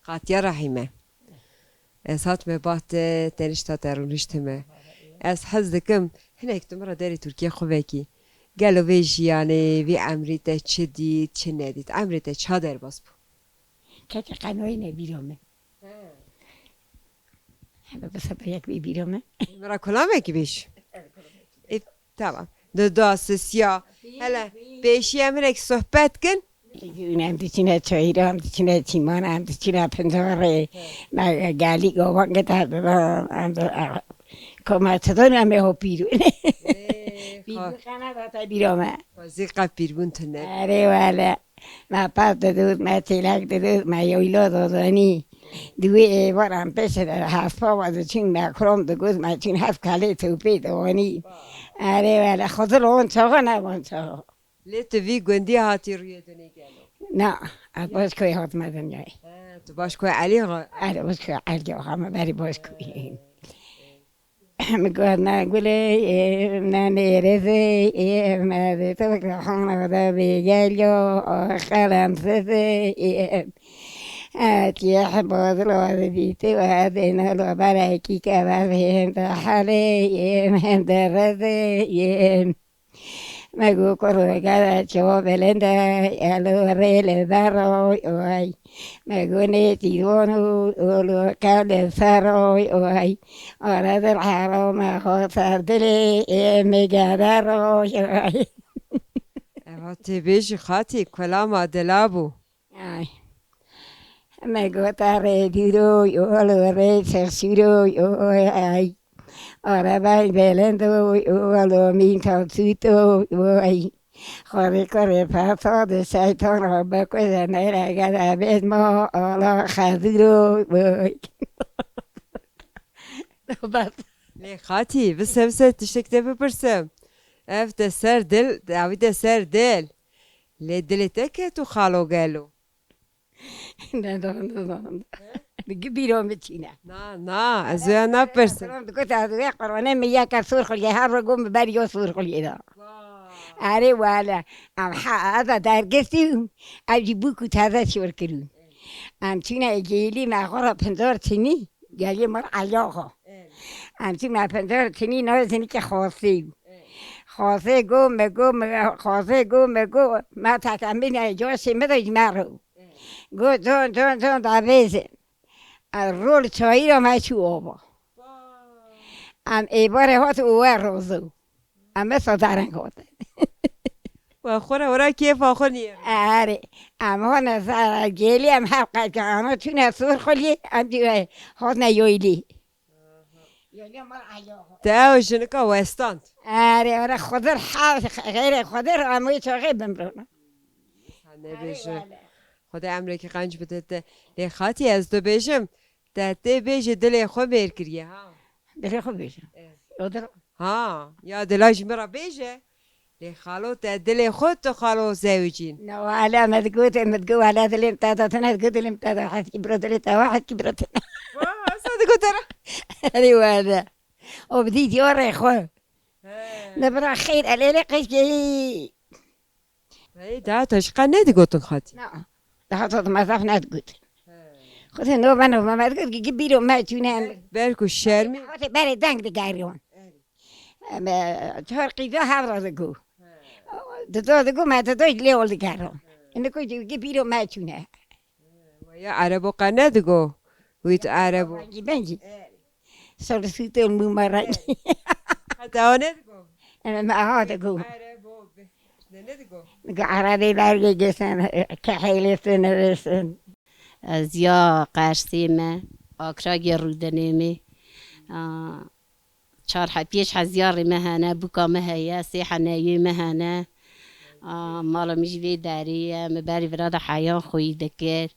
قاطية رحمة هات me bahte tenişta teröristime. Ez hez dikim hinek tu mira derê Tirkiye xwe vekî. Gelo vê jiyanê vê emrê te çi dît çi nedît. Emrê te ça derbas bû? Keke qenoyê nebîro me. Hebe besa yek vê bîro me. Mira kulamekî bêj. Tamam. Di dasisiya hele pêşî em hinek sohbet kin. Em diçine çayîra, em diçine çîmana, em diçine pincarê. Me gelî govan getirdin. Em de komatedon em ê hopîro. Bîro qena data bîro me. Xwezî qet pîrbûn tu ne. Erê wele. Me pez didût, me çêlek didût, me yoylo dodonî. Duwê êvar em pêşê de hevpava diçûn me kurom digot me çûn hev kalê tûpê dionî. Erê wele xwedil wan çaxa ne wan çaxa. Lê tu vî gundî hatî rûyê dunê gelo. Na, ez başkoyê hatime dinyayê. Tu başkoyê Elî Erê başkoyê Elî axa me berî başkoyê. Me got ne gulê ne nêrezê me dê tovek xana da bê gelyo xelem sesê تيح بادل وذبيتي وهذين الوبركي كبابهم تحلي يمهم درزي مگو کرو گذا چو بلنده یلو ریل دروی اوی مگو نیتی دونو اولو کل سروی اوی آرد الحرام خاطر دلی مگدروی اوی Eva te bêjî xatî kulama dila bû. مگو تره دیروی اولو ری سرسیروی اوی آرابای بلندوی اولو مین تاسوتوی اوی خوری کره فساد شیطان را بکشه نرگد بید ما آلا خزیروی اوی Lê xatî vise tiştek te bipirsim. Ev te ser dil, dawî te ser dil. Lê dilê te ket û xalo gelo. ندارم دیگه بیرون بچینه Na, ez ê napirsim. گفت از وی قرآن میگه که سور خلیه هر رو گم ببری یا سور خلیه دا اره والا ام حاضر درگستیم اولی بوکو تازه شور کرون ام چونه گیلی مخورا پندار تینی گلی مر علاقه ام چونه پندار تینی نازنی که خواستیم خواسته گم ما تکمین جاسی مداج مرو گو جان دویزه رول چایی را مچو آبا ام ایباره هات اوه روزو ام مثل درنگ هاته و خوره ورا کیف آخو نیر. اره ام ها نظر گیلی ام حق که اما چون سور خلی ام دیوه هات نیویلی یعنی مال عیاها Te ew jinika westand. اره خودر حاس غیر خودر اموی چاقی بمرونه Nebêje. Xwedê emrekî qenc bide te. Lê xatî ez dibêjim te tê bêjî dilê xwe bêr kiriye ha. دلی خوب بیشم odra Ha, ya dila jî me ra bêje. Lê xalo te dilê xwe tu xalo zewicîn. نو على ما تقول على دليم تاتا تنا تقول دليم تاتا واحد كبرت دليتا واحد كبرت Sa digotere. ايوه هذا وبديت يوري خو نبرا خير على قيش جي Hey, da teşqa ne digotin xatî? نعم لحظة ما صافنا تقول خذ نو ما تقول كبيرو ما تونان Berku şermi. خذ بري دانك دقاريون ما تهرقي ذا هذا تقول تقول ما تدوج لي ولد دقارون إنك كبيرو ما تونان Ya Arabo qane digo. Wît Arabo. بنجي صار سيتو الممرج Hata o ne digo? أنا ما هذا أقول Arabo. Ne digo? عربي لارجي جسنا كحيلة سنرسن از یا قرسیمه آکراگی رودنیمه چار حپیش هزیاری مهنه بکا مهیه سی حنیوی مهنه مالا میجوی داریه مبری وراد حیان خوی دکر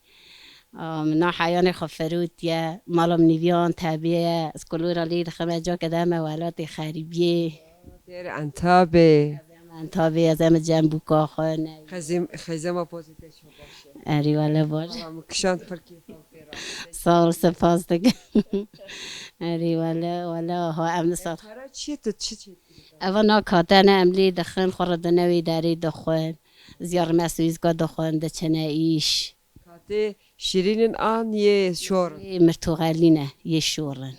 منا حیان خفروتیه مالا منیویان طبیعه از کلورا لید خمه جا کده موالات خریبیه Der Antabe. من طبیعه از همه جنبو کا خانه Xezema pozitif şu başı. اری والا باش Kışan Türkiye. سال سپاس دکن اری والا ها امن سال Para çiğ tut çiğ. اونا کاتن املی دخن خوردنوی داری دخون زیار مسویز که دخون ده چنه ایش Kati شیرینین آن یه شور مرتوغالینه یه شورن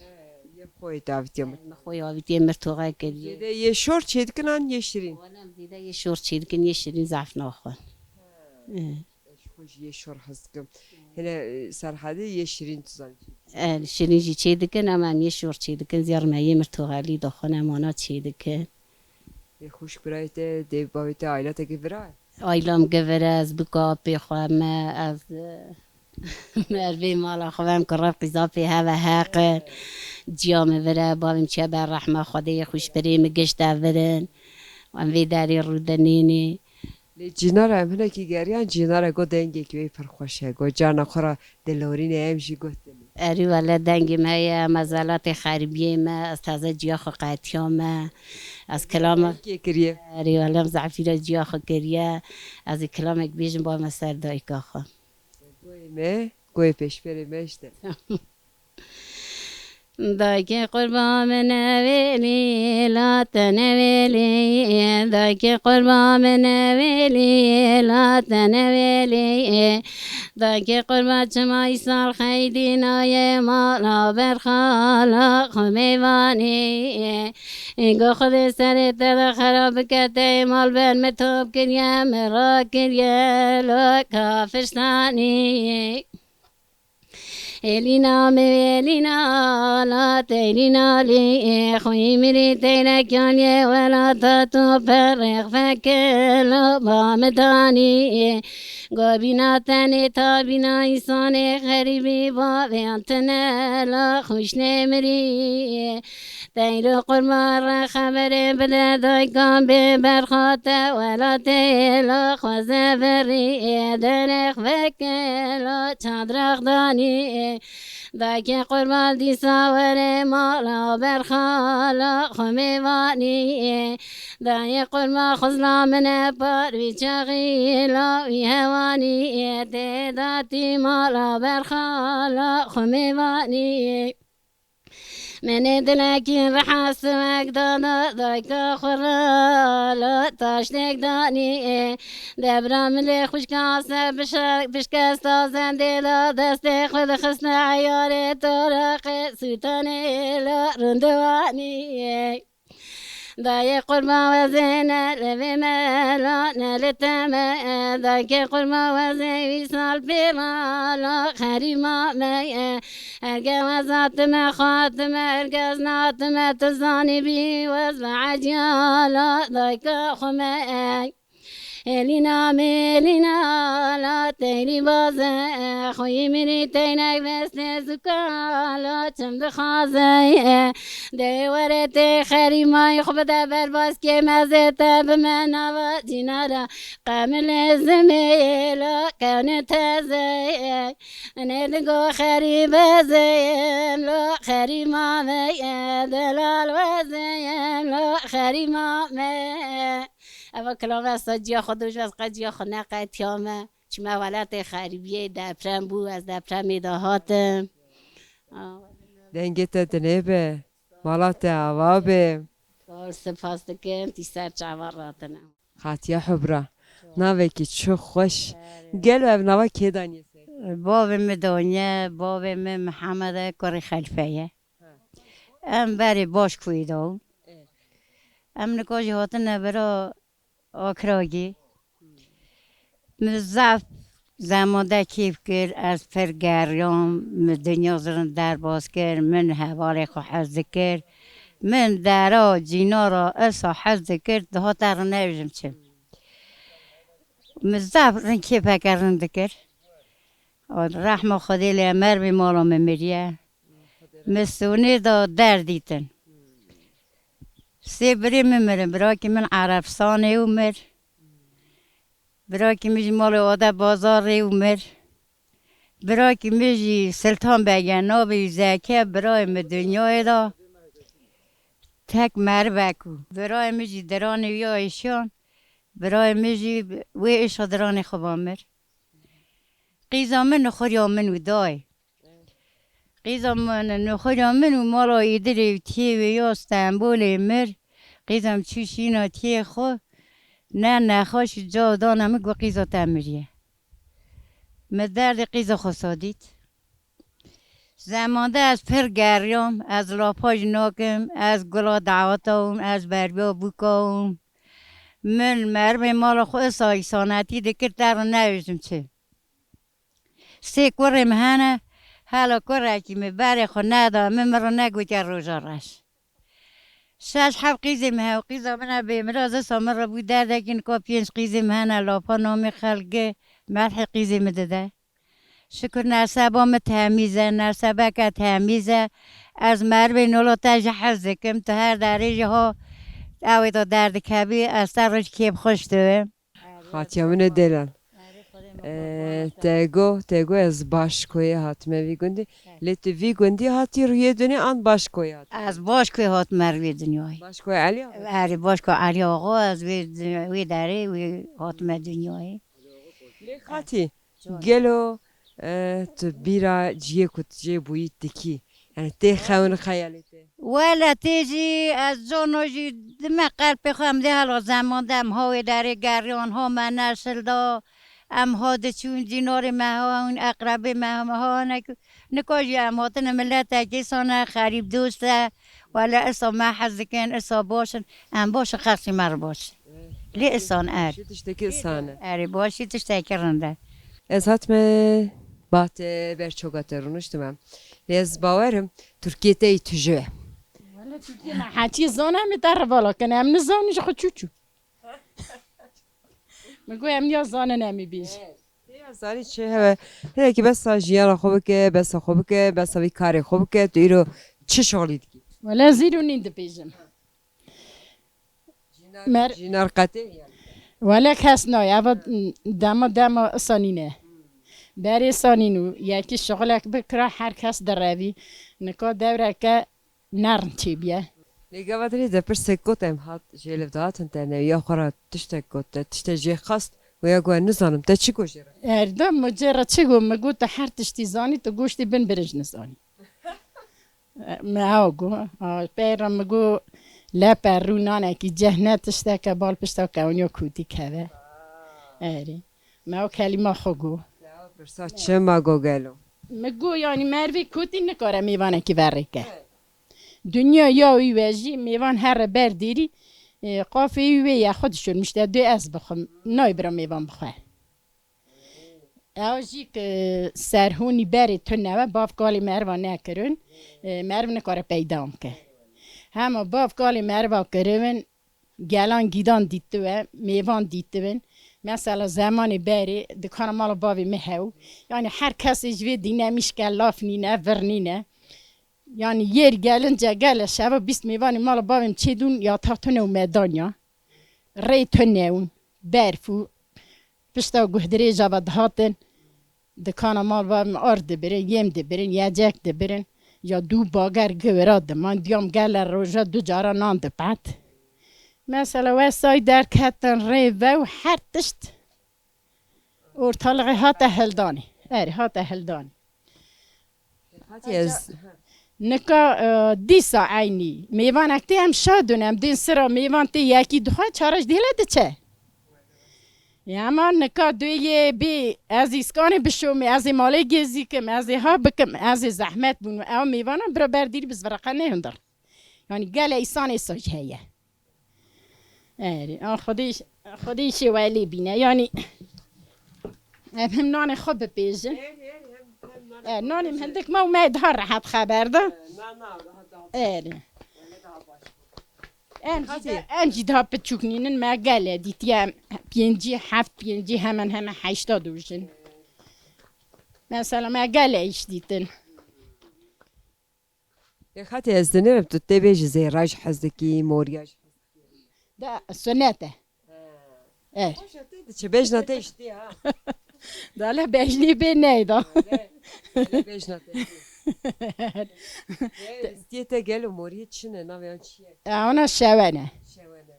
یه خوی داویدیم مخوی آویدی مرتوغال کردیه دیده یه شور چید کنن یه شیرین ولم دیده یه شور چیدکن یه شیرین زعف ناخون خوش یه شور هستم هنا سرحده یه شیرین تزن شیرین جی چیدکن اما هم یه شور چیدکن زیار مایه مرتوغالی داخون امانا چیدکن یه خوش برایت دیو باویت عائلت که برای آیلام گوره از بکا پی خواهم از مروی مالا خواهم که رب قیزا پی هوا حق جیام وره باویم چه بر رحمه خواده خوش بریم گشت ورن و وی داری رودنینی لی جیناره هم هنه که گریان جیناره گو دنگی که وی پرخوشه گو جانا خورا دلورین امشی گوتنی اری ولی دنگی مایه مزالات خربیه ما از تازه جیاخ قطیا ما از کلام که کریه اری ولی مزعفیر جیاخ کریه از کلامک بیشن با مسر دای کاخا گوی مه گوی پیش بری مشته دايك قربا من ويلي لا تنويلي دايك قربا من ويلي لا تنويلي دايك قربا جما يسار خيدينا يا مالا برخالا خميواني إنكو خذ سري تدا خراب كتاي مال بين متوب كريا مراكر يا لو كافرستاني إلينا ميلينا لا تيلينا لي خوي مري تيلك يعني ولا تتفرق فكلا بامداني قابينا تاني تابينا إنساني غريبي بابي أنتنا لا خوش نمري تيلو قرمار خبري بلا دايكم ببرخاته ولا تيلو خوزفري درخ فكلا تدرخ داني دايكي قربان دي ساوري مالا برخالا خميواني داي قربان خزلا من باروي شغيلا ويهواني تداتي مالا برخالا خميواني من دلكي رحاس مقدانا ذاك خرالا تاشتك داني دبرا ملي خوش كاسة بشكاستا زنديلا دستي خذ خسنا عياري طرق سوتاني لا رندواني داي قربا وزينة لبي مالا لتما داي قربا وزي وصال بيرالا خريما ماي الجوازات ما خاتمة الجزنات ما تزاني بي وزع جيالا دايك خماي إلينا ميلينا لا تيلي بازا خوي مني تيناك بس نزكا تم بخازي دي ورتي خيري ما يخبط برباس كي مازيتا بمنا ودينارا قامل الزميلة كانت هزي ندقو خيري بزيم لو خيري ما مي دلال وزيم لو خيري ما مي اما کلام است جیا خودش از قضیه خونه قطیامه چما ولات خریبیه دپرم بو از دپرم میدهاتم دنگت دنبه مالات عوابه کار سپاس دکم تی سر چاور راتنم خاطیا حبرا ناوه که چو خوش گل و ناوه که دانیه بابم دنیا بابم محمد کاری خلفه ام بری باش کویدو ام نکاجی هاتن برا آکراگی مزاف زمانده کیف کرد از پرگریان دنیا زرن در باز کرد من حوالی خو حز کرد من درا جینا را اصا حز کرد ده ها تر نویجم چه مزاف رن کیف کرد کرد رحم خودی لی امر بی مالا ممیریه مسونه دا در دیتن سبري ممر براكي من عرفساني ومر براكي مجي مال ودا بازاري ومر براكي مجي سلطان بگنا بي زكي براي مدنيا دا تك مربكو براي مجي دراني ويا ايشان براي مجي ويش دراني خبامر قيزا من نخوريا من وداي قیزم من نخورم منو مالا ایدری تیه ویا استنبول مر قیزم چوشینا تیه خو نه نخواش جا دانم گو قیزا تمریه مدرد قیز خسادید زمانده از پر گریام از لاپاج ناکم از گلا دعواتم از بربیا بوکم من مرم مال خود سایسانتی دکر در نویزم چه سه کورم هنه حالا کوره که می بره خود ندا من مرا نگو که روژا رش شش حب قیزم ها و قیزا منه به مراز سامر را بود درده کن که پینش قیزم هنه لاپا نامی خلقه ملح قیزم داده شکر نرسبام تمیزه نرسبه که تمیزه از مرب نولا تاج حزکم تا هر درجه ها اوی تا درد کبی از سر روش کیب خوش دوه خاطیا من دلن تگو از باشکوی هات وی گندی لیت وی گندی هاتی روی دنیا آن باشکوی هات از باش که هات مروی دنیای باشکوی علی هری باش که علی آقا از وی داره وی هات دنیای خاطی گلو تو بیرا جیه کت جیه بویی تکی یعنی تی خون خیالته ولی تیجی از جانوجی دم قلب بخوام ده حالا زمان دم های داره گریان ها من نشل دا ام ها ده چون دینار مها اون اقرب مها ها نکاجی ام ها تن ملت اکیسانه خریب دوسته ولی اصلا ما حزکن اصلا باشن ام باشه خرسی مر باشه لی اصان تشتکی سانه اری باشی تشتکی رنده از hatme bahte berçogat runuştum. Lez bavarım Türkiye te tüjü. ولی ترکیه من حتی زانم در والا کنه هم نزانش خود چوچو مگو هم یا زانه نمی بیش زانی چه هوا هر کی بس جیان خوبه که بس خوبه که بس وی کار خوبه که تو ایرو چه شغلی دیگه ولی زیرو نیند پیشم جینار قطعی یعنی ولی کس نه اول دم سانینه بری سانینو یکی شغلک بکره هر کس در روی نکا دوره که نرم چی بیه لیگه وادری دپر سکوت ام هات جلو داتن تنه یا خورا تشتکوت تشتجی خست و یا گوه نزانم تا چی گوشیره اردم مجرد چی گو مگو تا هر تشتی زانی تو گوشتی بین برج نزانی ما گو پیرم مگو لپر رو نانه کی جهنه تشته که بال پشتا که اونیا کودی که اری ما کلمه خو گو برسا چه ما گوگلو مگو یعنی مروی کودی نکاره میوانه کی وره که دنیا یا وی وجی میوان هر بردیری قافی وی یا خودشون مشته دو از بخم نای برام میوان بخواه اوجی که سرهونی بری تو نوه باف کالی مروا نکرون مرو نکاره پیدام که همه باف کالی مروا کرون گلان گیدان دیتوه میوان دیتوه مثلا زمانی بری دکان مال باوی مهو یعنی هر کسی جوی دینه میشکل لاف نینه ورنینه yani yer gelince gele şeva bis meyvani mala babim çedun ya tahtone u medanya rey tönneun berfu pişta guhdire java dhaten dekana mal babim arde birin yem de birin yiyecek de birin ya du bagar gövera de man diyam gele roja du cara nan de pat mesela vesay derketten rey ve her tişt ortalığı hata heldani hata heldani هاتی نکا دیسا عینی میوان اکتی هم شادونم دین سرا میوان تی یکی دخواه چارش دیله ده چه اما نکا دوی بی از ایسکانی بشوم از مالی گزی کم از ها بکم از زحمت بون او میوانم برا بردیر بز ورقه نهندر یعنی گل ایسان ایساج هیه خودیش ولی بینه یعنی هم نان خوب بپیجن نانیم هندک ما اومد ها راحت خبر ده انجی ده بچوکنینن ما گله دیتیم پینجی هفت پینجی همه 80 دوشن مثلا ما گله ایش دیتن یا خاطی از دنیا تو تبیج زیراج حزدکی موریاج ده سنته چه بیج نتیشتی ها داله بهلی به نیدا بیج نتیشتی استیته گلو موریه چنه نویان چیه اونا شوانه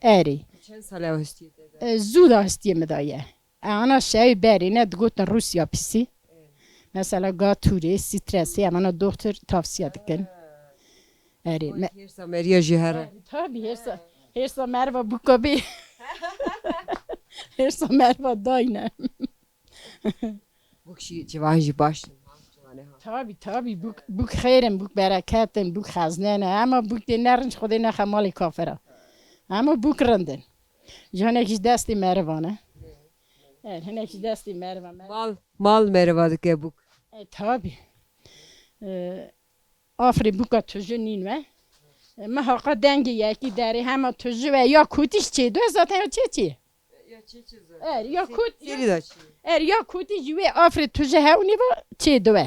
اری چند ساله استیته زود استیم دایه اونا شوی برینه دگوتن روسیا پیسی مثلا گاتوری سیترسی امانا دکتر تافسیه دکن اری هرسا مریا جهره tabii hırsa merva bu kabi hırsa merva dayne Bukşi civanji baş. Tabi buk خیرم buk berekettim buk haznene ama buk de nerinç خود نه خمال کافرا ama buk rındın. Janekiş desti mervane. Evet, henekiş desti mervane. Mal mervadı ke buk. Tabi. Afri buka tüzü ninve. Mahaka dengi yeki deri hema tüzü ve ya kutiş çeydu zaten ya çeçi. Ya kut Seri da çi. ya kutiş ve afri tüzü hevni ve çeydu ve.